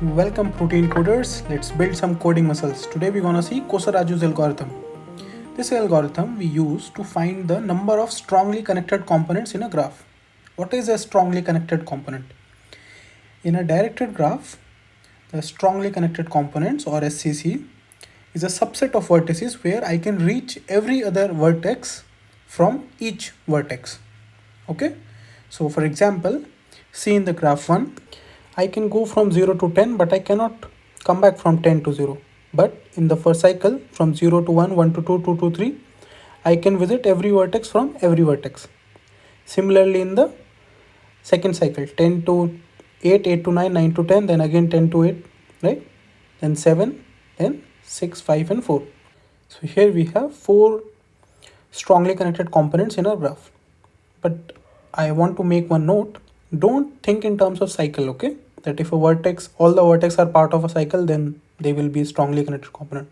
Welcome protein coders, let's build some coding muscles. Today we're gonna see Kosaraju'S algorithm. This algorithm we use to find the number of strongly connected components in a graph. What is a strongly connected component? In a directed graph, the strongly connected components or SCC is a subset of vertices where I can reach every other vertex from each vertex. Okay, so for example, see in the graph 1, I can go from 0 to 10, but I cannot come back from 10 to 0. But in the first cycle, from 0 to 1, 1 to 2, 2 to 3, I can visit every vertex from every vertex. Similarly, in the second cycle, 10 to 8, 8 to 9, 9 to 10, then again 10 to 8, right? Then 7, then 6, 5 and 4. So here we have 4 strongly connected components in our graph. But I want to make one note. Don't think in terms of cycle, okay? That if a vertex, all the vertex are part of a cycle, then they will be strongly connected component.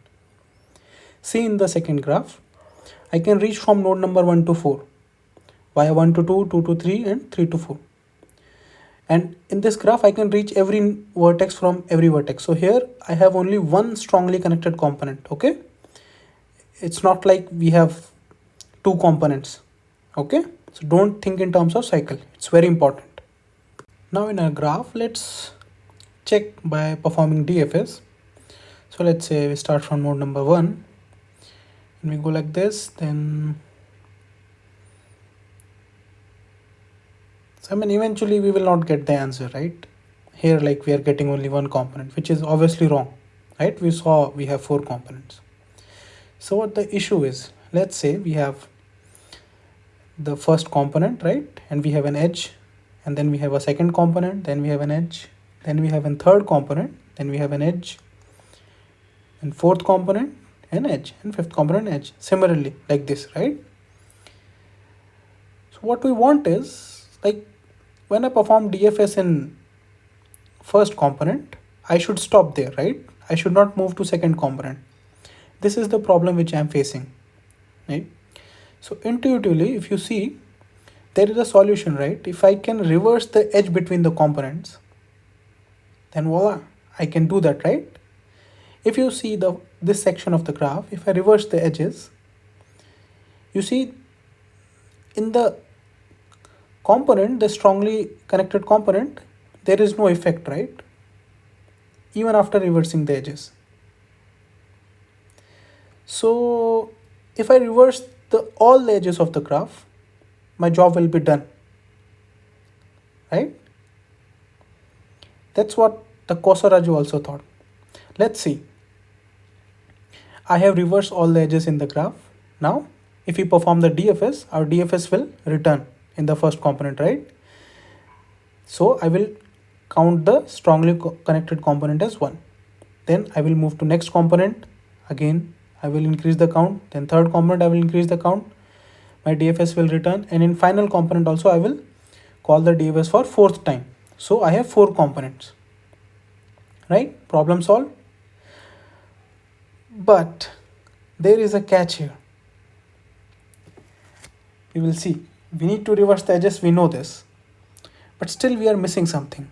See in the second graph, I can reach from node number 1 to 4 via 1 to 2, 2 to 3 and 3 to 4. And in this graph, I can reach every vertex from every vertex. So here I have only one strongly connected component, okay? It's not like we have 2 components, okay? So don't think in terms of cycle. It's very important. Now in our graph, let's check by performing DFS. So let's say we start from node number 1 and we go like this, then so eventually we will not get the answer, right? Here like we are getting only one component, which is obviously wrong, right? We saw we have 4 components. So what the issue is, let's say we have the first component, right? And we have an edge, and then we have a second component, then we have an edge, then we have a third component, then we have an edge, and fourth component, an edge, and fifth component, edge. Similarly, like this, right? So what we want is, like when I perform DFS in first component, I should stop there, right? I should not move to second component. This is the problem which I am facing, right? So intuitively, if you see, there is a solution, right? If I can reverse the edge between the components, then voila, I can do that, right? If you see this section of the graph, if I reverse the edges, you see in the component, the strongly connected component, there is no effect, right? Even after reversing the edges. So if I reverse all the edges of the graph, my job will be done, right? That's what the Kosaraju also thought. Let's see. I have reversed all the edges in the graph. Now, if we perform the DFS, our DFS will return in the first component, right? So I will count the strongly connected component as 1. Then I will move to next component. Again, I will increase the count. Then third component, I will increase the count. My DFS will return, and in final component also I will call the DFS for 4th time. So I have 4 components, right? Problem solved. But there is a catch here. We will see. We need to reverse the edges, we know this, but still we are missing something.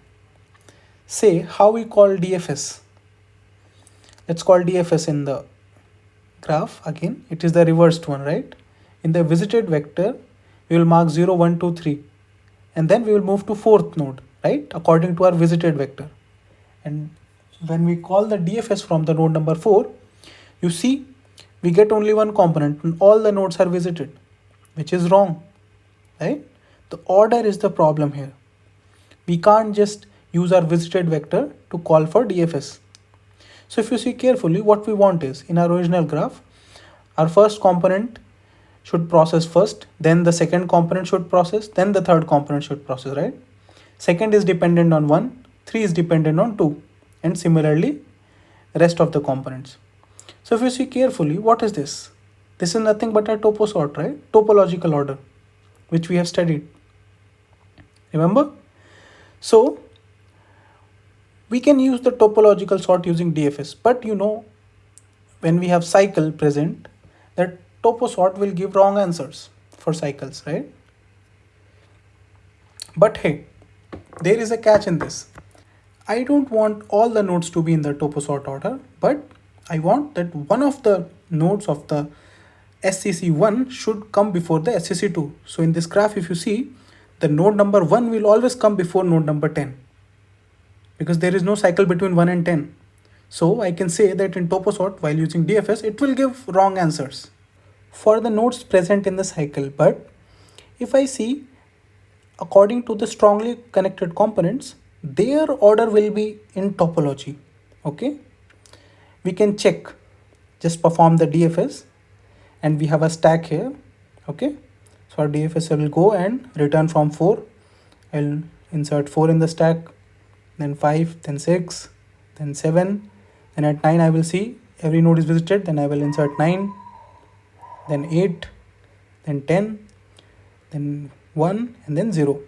Say how we call DFS. Let's call DFS in the graph. Again, it is the reversed one, right? In the visited vector, we will mark 0, 1, 2, 3. And then we will move to 4th node, right? According to our visited vector. And when we call the DFS from the node number 4, you see we get only one component and all the nodes are visited, which is wrong, right? The order is the problem here. We can't just use our visited vector to call for DFS. So if you see carefully, what we want is, in our original graph, our first component should process first, then the second component should process, then the third component should process, right? Second is dependent on 1, 3 is dependent on 2, and similarly rest of the components. So if you see carefully, what is this? This is nothing but a topo sort, right? Topological order, which we have studied. Remember? So we can use the topological sort using DFS, but you know, when we have cycle present, that topo sort will give wrong answers for cycles, right? But hey, there is a catch in this. I don't want all the nodes to be in the topo sort order, but I want that one of the nodes of the SCC1 should come before the SCC2. So in this graph, if you see, the node number 1 will always come before node number 10 because there is no cycle between 1 and 10. So I can say that in topo sort while using DFS, it will give wrong answers for the nodes present in the cycle. But if I see according to the strongly connected components, their order will be in topology. Okay, we can check, just perform the DFS, and we have a stack here. Okay, so our DFS will go and return from 4. I'll insert 4 in the stack, then 5, then 6, then 7, and at 9 I will see every node is visited, then I will insert 9, then 8, then 10, then 1, and then 0.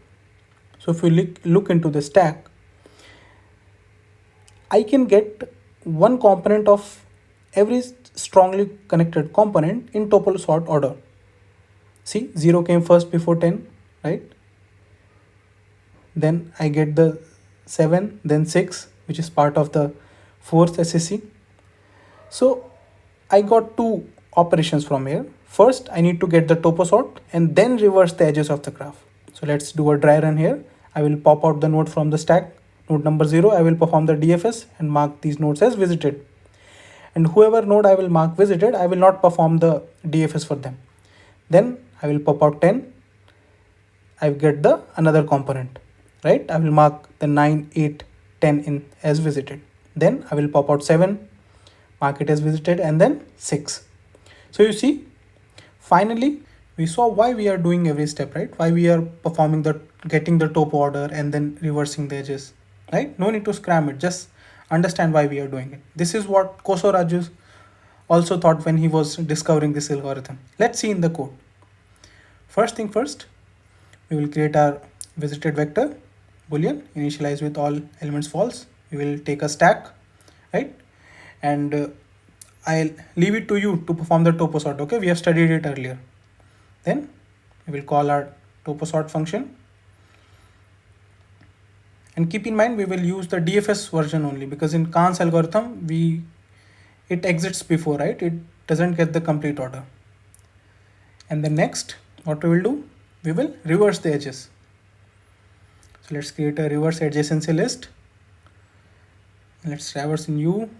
So if you look into the stack, I can get one component of every strongly connected component in topo sort order. See, 0 came first before 10, right? Then I get the 7, then 6, which is part of the 4th SCC. So I got two operations from here. First, I need to get the topo sort and then reverse the edges of the graph. So let's do a dry run here. I will pop out the node from the stack. Node number 0, I will perform the DFS and mark these nodes as visited. And whoever node I will mark visited, I will not perform the DFS for them. Then I will pop out 10. I will get the another component, right? I will mark the 9, 8, 10 in as visited. Then I will pop out 7, mark it as visited, and then 6. So you see, finally, we saw why we are doing every step, right? Why we are performing the getting the topo order and then reversing the edges, right? No need to scram it, just understand why we are doing it. This is what Kosaraju also thought when he was discovering this algorithm. Let's see in the code. First thing first, we will create our visited vector boolean, initialize with all elements false. We will take a stack, right? And I'll leave it to you to perform the topo sort. Okay, we have studied it earlier. Then we will call our topo sort function. And keep in mind, we will use the DFS version only because in Kahn's algorithm, it exits before, right? It doesn't get the complete order. And then next, what we will do, we will reverse the edges. So let's create a reverse adjacency list. Let's traverse in U,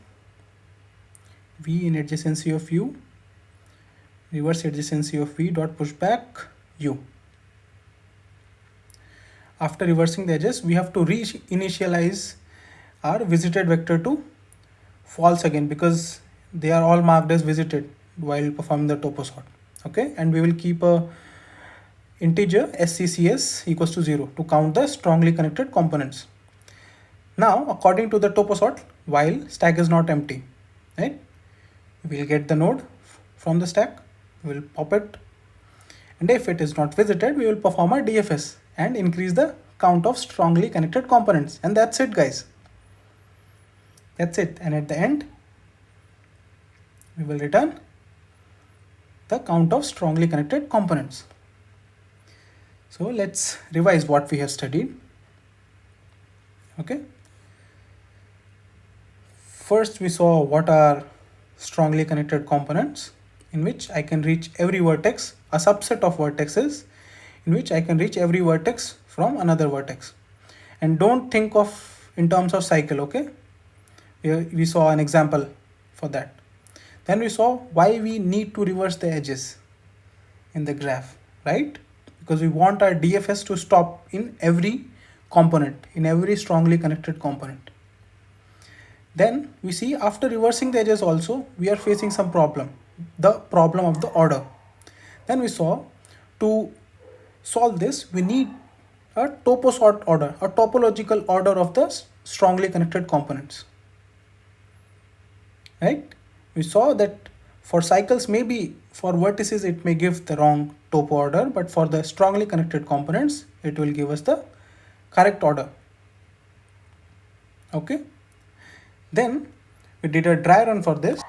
V in adjacency of U, reverse adjacency of V dot pushback U. After reversing the edges, we have to re-initialize our visited vector to false again because they are all marked as visited while performing the topo sort. Okay, and we will keep a integer SCCs equals to 0 to count the strongly connected components. Now, according to the topo sort, while stack is not empty, right? We will get the node from the stack, we will pop it, and if it is not visited, we will perform a DFS and increase the count of strongly connected components. And that's it, guys. That's it. And at the end, we will return the count of strongly connected components. So let's revise what we have studied. Okay. First, we saw what are strongly connected components in which I can reach every vertex, a subset of vertexes in which I can reach every vertex from another vertex. And don't think of in terms of cycle, okay? We saw an example for that. Then we saw why we need to reverse the edges in the graph, right? Because we want our DFS to stop in every component, in every strongly connected component. Then we see after reversing the edges also, we are facing some problem, the problem of the order. Then we saw to solve this, we need a topo sort order, a topological order of the strongly connected components, right? We saw that for cycles, maybe for vertices, it may give the wrong topo order, but for the strongly connected components, it will give us the correct order. Okay. Then we did a dry run for this,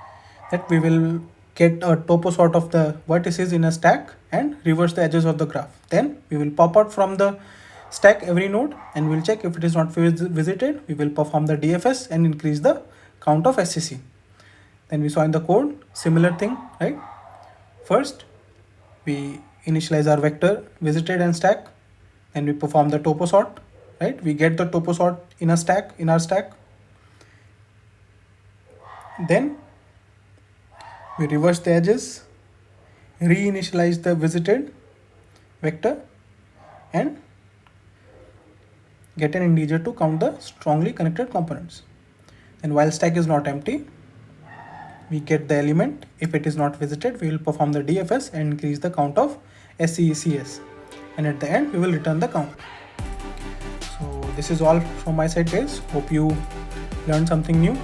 that we will get a topo sort of the vertices in a stack and reverse the edges of the graph. Then we will pop out from the stack every node and we'll check if it is not visited. We will perform the DFS and increase the count of SCC. Then we saw in the code, similar thing, right? First, we initialize our vector visited and stack. Then we perform the topo sort, right? We get the topo sort in our stack. Then we reverse the edges, reinitialize the visited vector and get an integer to count the strongly connected components. And while stack is not empty, we get the element. If it is not visited, we will perform the DFS and increase the count of SCCs. And at the end, we will return the count. So this is all from my side, guys. Hope you learned something new.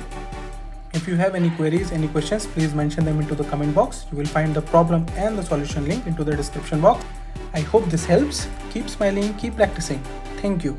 If you have any queries, any questions, please mention them into the comment box. You will find the problem and the solution link into the description box. I hope this helps. Keep smiling, keep practicing. Thank you.